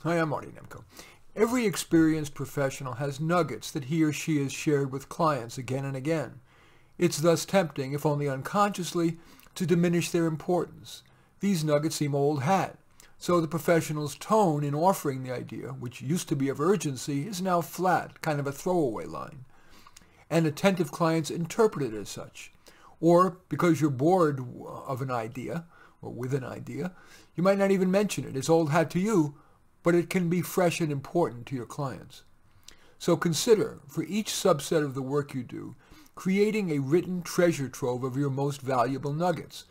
Hi, I'm Marty Nemko. Every experienced professional has nuggets that he or she has shared with clients again and again. It's thus tempting, if only unconsciously, to diminish their importance. These nuggets seem old hat, so the professional's tone in offering the idea, which used to be of urgency, is now flat, kind of a throwaway line. And attentive clients interpret it as such. Or, because you're bored of an idea, or with an idea, you might not even mention it. It's old hat to you, but it can be fresh and important to your clients. So consider, for each subset of the work you do, creating a written treasure trove of your most valuable nuggets.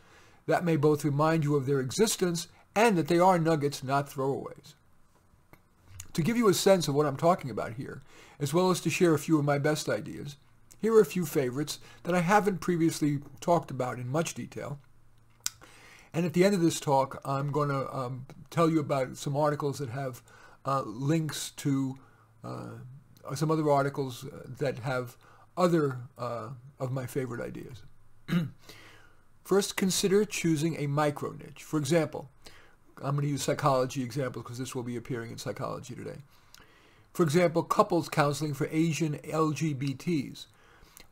That may both remind you of their existence and that they are nuggets, not throwaways. To give you a sense of what I'm talking about here, as well as to share a few of my best ideas, here are a few favorites that I haven't previously talked about in much detail. And at the end of this talk, I'm going to tell you about some articles that have links to some other articles that have other of my favorite ideas. First, consider choosing a micro niche. For example, I'm going to use psychology examples because this will be appearing in Psychology Today. For example, couples counseling for Asian LGBTs.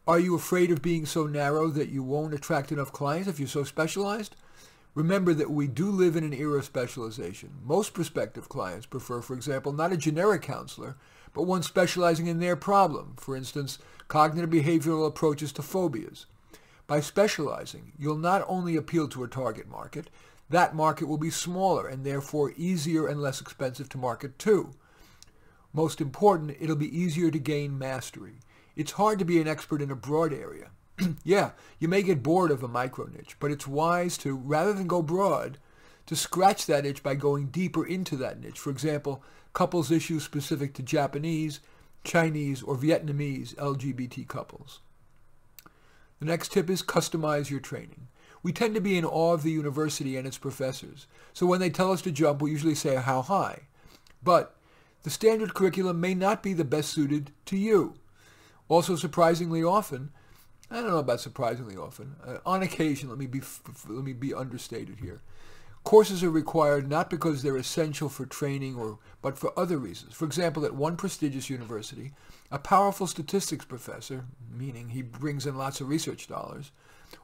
Are you afraid of being so narrow that you won't attract enough clients if you're so specialized? Remember that we do live in an era of specialization. Most prospective clients prefer, for example, not a generic counselor, but one specializing in their problem, for instance, cognitive behavioral approaches to phobias. By specializing, you'll not only appeal to a target market, that market will be smaller and therefore easier and less expensive to market to. Most important, it'll be easier to gain mastery. It's hard to be an expert in a broad area. Yeah, you may get bored of a micro niche, but it's wise to, rather than go broad, to scratch that itch by going deeper into that niche. For example, couples issues specific to Japanese, Chinese, or Vietnamese LGBT couples. The next tip is customize your training. We tend to be in awe of the university and its professors, so when they tell us to jump, we usually say how high. But the standard curriculum may not be the best suited to you. Also, surprisingly often, I don't know about surprisingly often. On occasion, let me be understated here. Courses are required not because they're essential for training but for other reasons. For example, at one prestigious university, a powerful statistics professor, meaning he brings in lots of research dollars,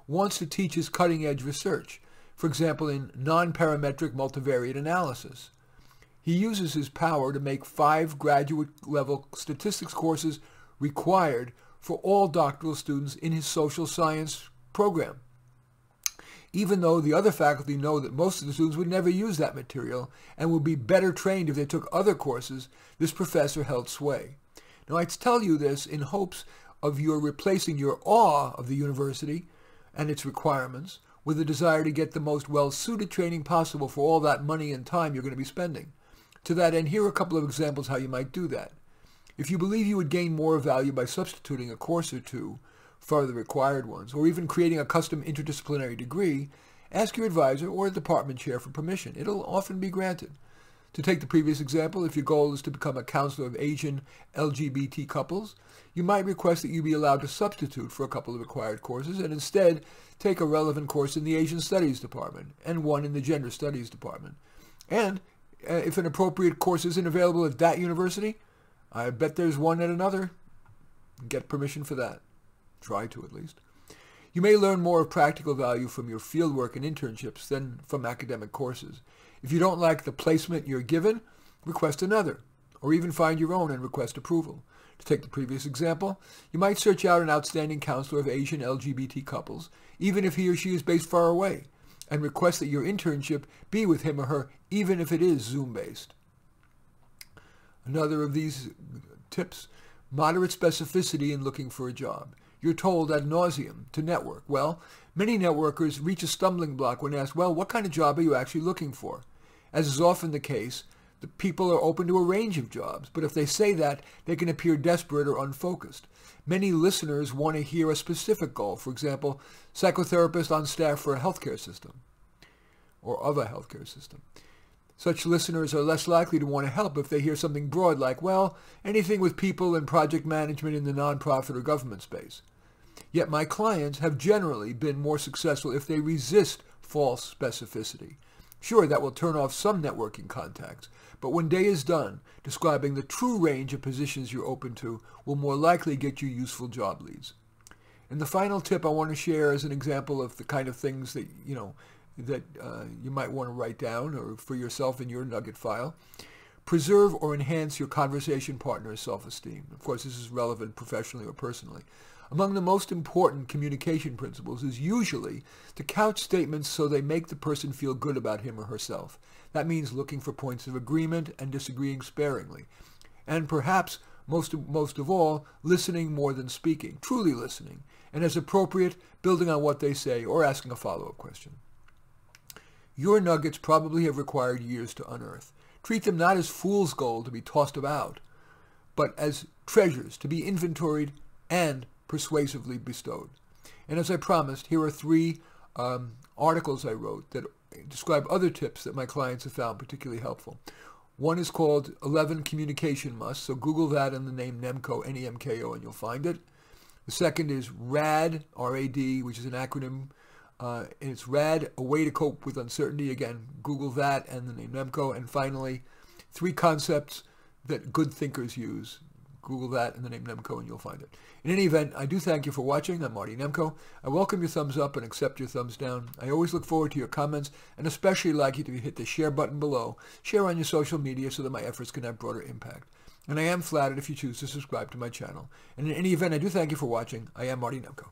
wants to teach his cutting-edge research, for example, in non-parametric multivariate analysis. He uses his power to make 5 graduate-level statistics courses required for all doctoral students in his social science program, even though the other faculty know that most of the students would never use that material and would be better trained if they took other courses. This professor held sway. Now, I tell you this in hopes of your replacing your awe of the university and its requirements with a desire to get the most well-suited training possible for all that money and time you're going to be spending. To that end, here are a couple of examples how you might do that. If you believe you would gain more value by substituting a course or two for the required ones, or even creating a custom interdisciplinary degree, ask your advisor or department chair for permission. It'll often be granted. To take the previous example, if your goal is to become a counselor of Asian LGBT couples, you might request that you be allowed to substitute for a couple of required courses and instead take a relevant course in the Asian Studies Department and one in the Gender Studies Department. And if an appropriate course isn't available at that university, I bet there's one at another. Get permission for that. Try to, at least. You may learn more of practical value from your fieldwork and internships than from academic courses. If you don't like the placement you're given, request another, or even find your own and request approval. To take the previous example, you might search out an outstanding counselor of Asian LGBT couples, even if he or she is based far away, and request that your internship be with him or her, even if it is Zoom-based. Another of these tips, moderate specificity in looking for a job. You're told ad nauseum to network. Well, many networkers reach a stumbling block when asked, well, what kind of job are you actually looking for? As is often the case, the people are open to a range of jobs, but if they say that, they can appear desperate or unfocused. Many listeners want to hear a specific goal, for example, psychotherapist on staff for a healthcare system, or of a healthcare system. Such listeners are less likely to want to help if they hear something broad like, well, anything with people and project management in the nonprofit or government space. Yet my clients have generally been more successful if they resist false specificity. Sure, that will turn off some networking contacts, But when day is done, describing the true range of positions you're open to will more likely get you useful job leads. And the final tip I want to share is an example of the kind of things that, you might want to write down or for yourself in your nugget file. Preserve or enhance your conversation partner's self-esteem. Of course, this is relevant professionally or personally. Among the most important communication principles is usually to couch statements so they make the person feel good about him or herself. That means looking for points of agreement and disagreeing sparingly. And perhaps most of all, listening more than speaking, truly listening, and as appropriate, building on what they say or asking a follow-up question. Your nuggets probably have required years to unearth. Treat them not as fool's gold to be tossed about, but as treasures to be inventoried and persuasively bestowed. And as I promised, here are 3 articles I wrote that describe other tips that my clients have found particularly helpful. One is called 11 Communication Musts, so Google that and the name Nemko, N-E-M-K-O, and you'll find it. The second is RAD, R-A-D, which is an acronym. And it's RAD, a way to cope with uncertainty. Again, Google that and the name Nemko. And finally, 3 concepts that good thinkers use. Google that and the name Nemko and you'll find it. In any event, I do thank you for watching. I'm Marty Nemko. I welcome your thumbs up and accept your thumbs down. I always look forward to your comments and especially like you to hit the share button below. Share on your social media so that my efforts can have broader impact. And I am flattered if you choose to subscribe to my channel. And in any event, I do thank you for watching. I am Marty Nemko.